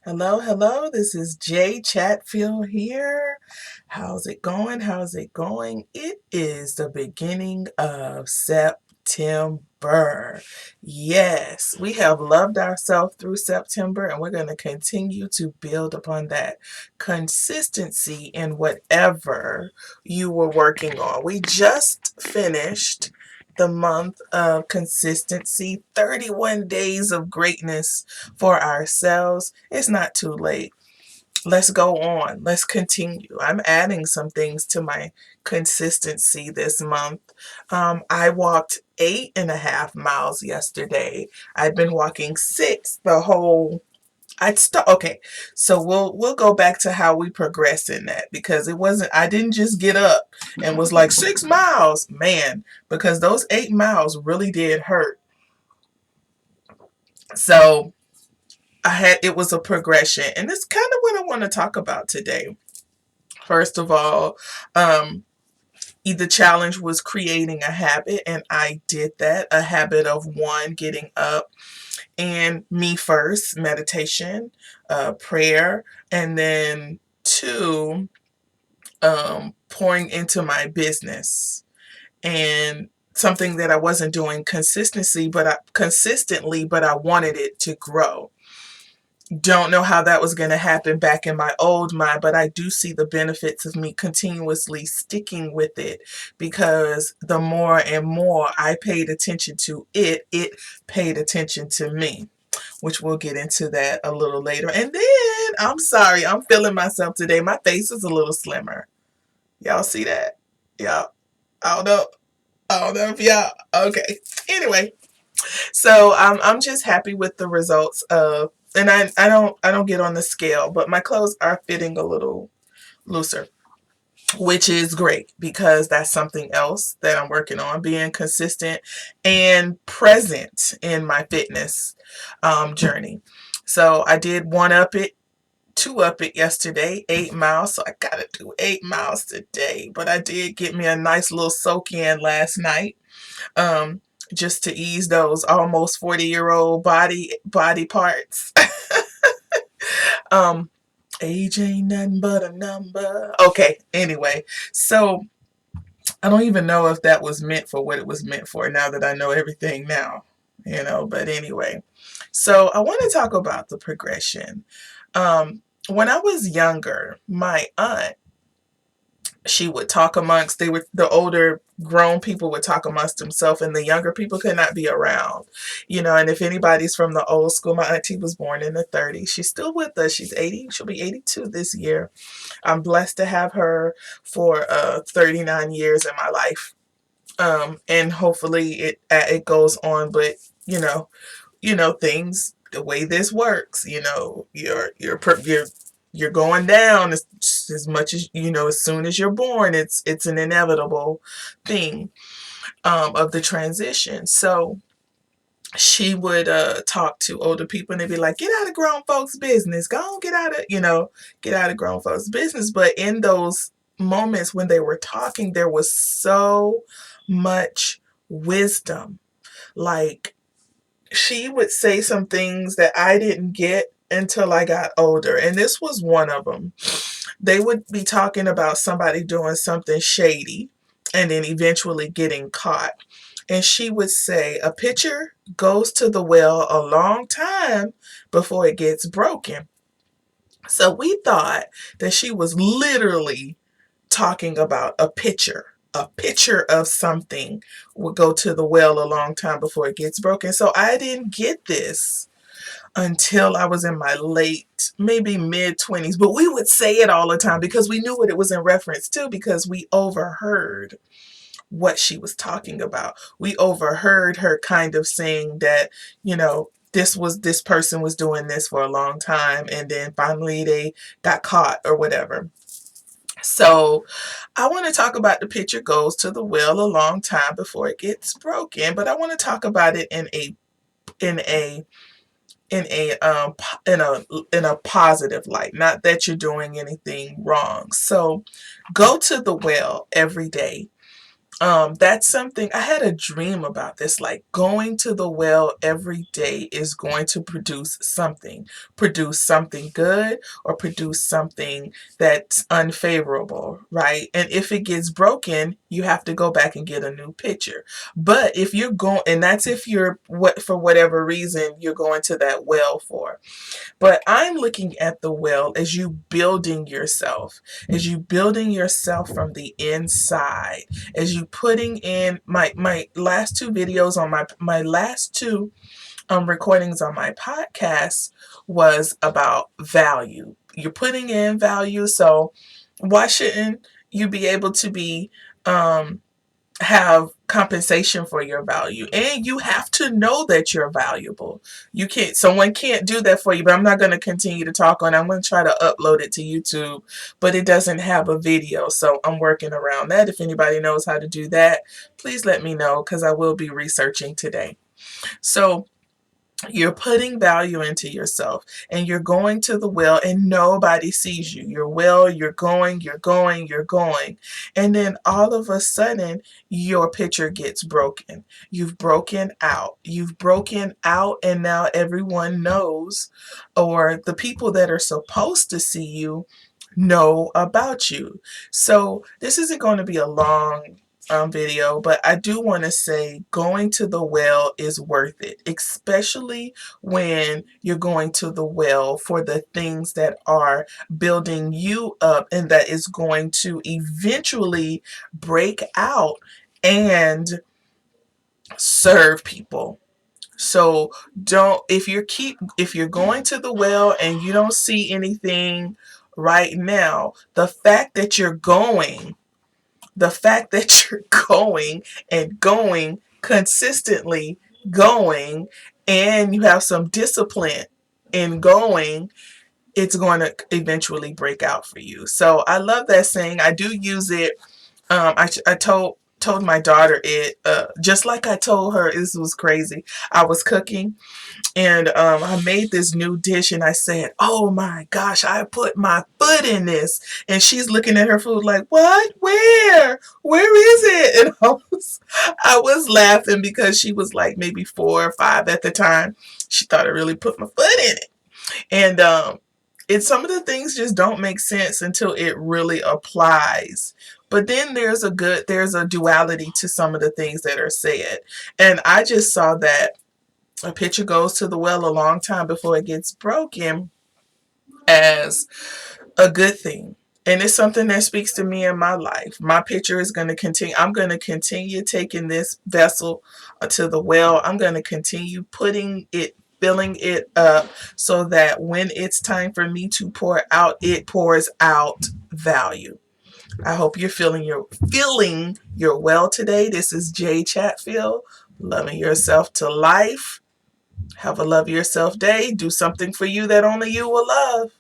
Hello, hello. This is Jay Chatfield here. How's it going? How's it going? It is the beginning of September. Yes, we have loved ourselves through September, and we're going to continue to build upon that consistency in whatever you were working on. We just finished the month of consistency, 31 days of greatness for ourselves. It's not too late. Let's go on. Let's continue. I'm adding some things to my consistency this month. I walked 8.5 miles yesterday. I've been walking six the whole. Okay, so we'll go back to how we progress in that, because it wasn't, I didn't just get up and was like 6 miles, man, because those 8 miles really did hurt. So it was a progression, and it's kind of what I want to talk about today. First of all, the challenge was creating a habit, and I did that. A habit of one, getting up, and me first, meditation, prayer, and then two, pouring into my business, and something that I wasn't doing consistently, but I wanted it to grow. Don't know how that was going to happen back in my old mind, but I do see the benefits of me continuously sticking with it, because the more and more I paid attention to it, it paid attention to me, which we'll get into that a little later. And then, I'm sorry, I'm feeling myself today. My face is a little slimmer. Y'all see that? Y'all, I don't know. I don't know if y'all, okay. Anyway, so I'm just happy with the results of, and I don't get on the scale, but my clothes are fitting a little looser, which is great, because that's something else that I'm working on, being consistent and present in my fitness journey. So I did one up it, two up it yesterday, 8 miles. So I gotta do 8 miles today. But I did get me a nice little soak in last night. Um, just to ease those almost 40-year-old body parts. um, age ain't nothing but a number. Okay, anyway, so I don't even know if that was meant for what it was meant for, now that I know everything now, but anyway. So I want to talk about the progression. When I was younger, my aunt, she would talk amongst, they were, the older grown people would talk amongst themselves, and the younger people could not be around, and if anybody's from the old school, my auntie was born in the 30s. She's still with us. She's 80. She'll be 82 this year. I'm blessed to have her for 39 years in my life. And hopefully it goes on, but things, the way this works, you're going down as much as, as soon as you're born. It's an inevitable thing of the transition. So she would talk to older people, and they'd be like, get out of grown folks' business. Go on, get out of grown folks' business. But in those moments when they were talking, there was so much wisdom. Like, she would say some things that I didn't get until I got older. And this was one of them. They would be talking about somebody doing something shady and then eventually getting caught. And she would say, a pitcher goes to the well a long time before it gets broken. So we thought that she was literally talking about a pitcher. A pitcher of something will go to the well a long time before it gets broken. So I didn't get this until I was in my late, maybe mid 20s. But we would say it all the time because we knew what it was in reference to, because we overheard what she was talking about. We overheard her kind of saying that, this person was doing this for a long time, and then finally they got caught or whatever. So I want to talk about the pitcher goes to the well a long time before it gets broken, but I want to talk about it in a in a in a positive light, not that you're doing anything wrong. So go to the well every day. That's something I had a dream about this. Like, going to the well every day is going to produce something good or produce something that's unfavorable, right? And if it gets broken, you have to go back and get a new picture. But if you're going, and that's if you're, what, for whatever reason you're going to that well for. But I'm looking at the well as you building yourself, as you building yourself from the inside, as you putting in my last two videos on my last two recordings on my podcast was about value. You're putting in value, so why shouldn't you be able to be have compensation for your value? And you have to know that you're valuable. You can't, someone can't do that for you. But I'm not going to continue to talk on it. I'm going to try to upload it to YouTube, but it doesn't have a video, so I'm working around that. If anybody knows how to do that, please let me know, because I will be researching today. So you're putting value into yourself, and you're going to the well and nobody sees you. You're well, you're going, you're going, you're going. And then all of a sudden, your picture gets broken. You've broken out. You've broken out, and now everyone knows, or the people that are supposed to see you know about you. So this isn't going to be a long video, but I do want to say going to the well is worth it, especially when you're going to the well for the things that are building you up and that is going to eventually break out and serve people. So don't, if you're going to the well and you don't see anything right now, the fact that you're going and going consistently, going, and you have some discipline in going, it's going to eventually break out for you. So I love that saying. I do use it. I told my daughter it, just like I told her. This was crazy. I was cooking, and I made this new dish, and I said, "Oh my gosh, I put my foot in this." And she's looking at her food like, "What? Where is it?" And I was laughing because she was like maybe 4 or 5 at the time. She thought I really put my foot in it. And some of the things just don't make sense until it really applies. But then there's a duality to some of the things that are said. And I just saw that a picture goes to the well a long time before it gets broken as a good thing. And it's something that speaks to me in my life. My picture is going to continue. I'm going to continue taking this vessel to the well. I'm going to continue filling it up, so that when it's time for me to pour out, it pours out value. I hope you're feeling your well today. This is Jay Chatfield, loving yourself to life. Have a love yourself day. Do something for you that only you will love.